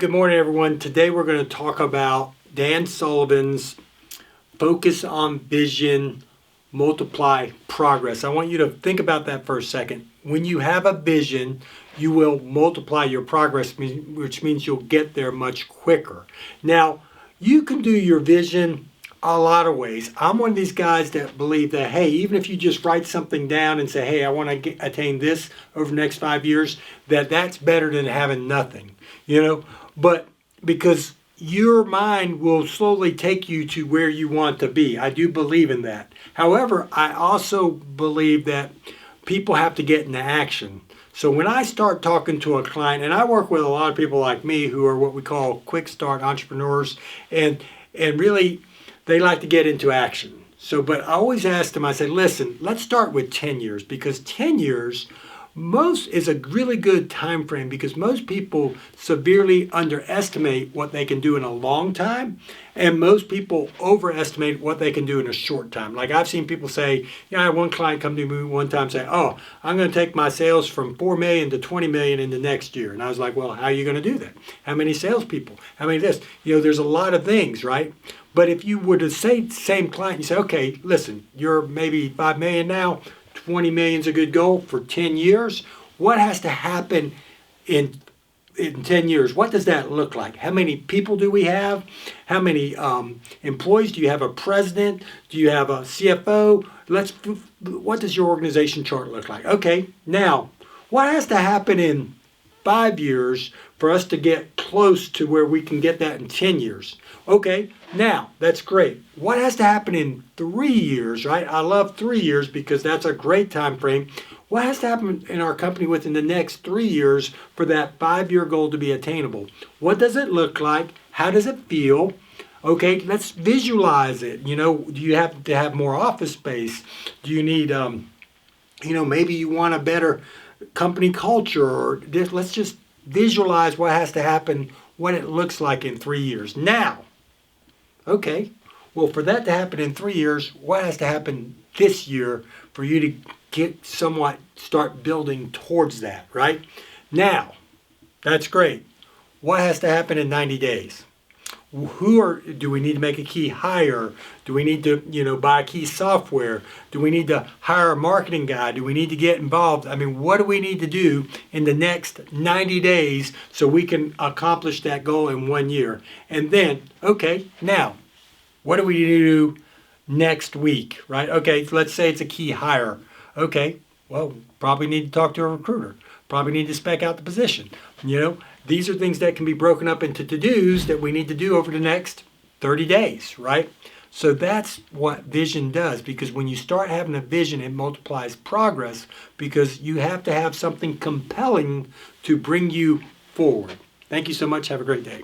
Good morning, everyone. Today we're going to talk about Dan Sullivan's focus on vision, multiply progress. I want you to think about that for a second. When you have a vision, you will multiply your progress, which means you'll get there much quicker. Now, you can do your vision a lot of ways. I'm one of these guys that believe that, hey, even if you just write something down and say, hey, I want to attain this over the next 5 years, that's better than having nothing, But because your mind will slowly take you to where you want to be. I do believe in that. However, I also believe that people have to get into action. So when I start talking to a client, and I work with a lot of people like me who are what we call quick start entrepreneurs, and really they like to get into action. But I always ask them, I say, listen, let's start with 10 years, because 10 years is a really good time frame, because most people severely underestimate what they can do in a long time, and most people overestimate what they can do in a short time. Like I've seen people say, I had one client come to me one time say, oh, I'm going to take my sales from 4 million to 20 million in the next year. And I was like, well, how are you going to do that? How many salespeople? How many this? There's a lot of things, right? But if you were to say the same client, you say, okay, listen, you're maybe 5 million now, 20 million is a good goal for 10 years. What has to happen in 10 years? What does that look like? How many people do we have? How many employees? Do you have a president? Do you have a CFO? What does your organization chart look like? Okay, now, what has to happen in 5 years for us to get close to where we can get that in 10 years? Okay, now, that's great. What has to happen in 3 years, right? I love 3 years because that's a great time frame. What has to happen in our company within the next 3 years for that 5-year goal to be attainable? What does it look like? How does it feel? Okay, let's visualize it. Do you have to have more office space? Do you need, maybe you want a better company culture, or let's just visualize what has to happen, what it looks like in 3 years. Now, okay, well, for that to happen in 3 years, what has to happen this year for you to start building towards that, right? Now, that's great. What has to happen in 90 days? Do we need to make a key hire? Do we need to, buy key software? Do we need to hire a marketing guy? Do we need to get involved? What do we need to do in the next 90 days so we can accomplish that goal in 1 year? And then, okay, now, what do we need to do next week, right? Okay, so let's say it's a key hire. Okay, well, probably need to talk to a recruiter. Probably need to spec out the position. These are things that can be broken up into to-dos that we need to do over the next 30 days, right? So that's what vision does, because when you start having a vision, it multiplies progress, because you have to have something compelling to bring you forward. Thank you so much. Have a great day.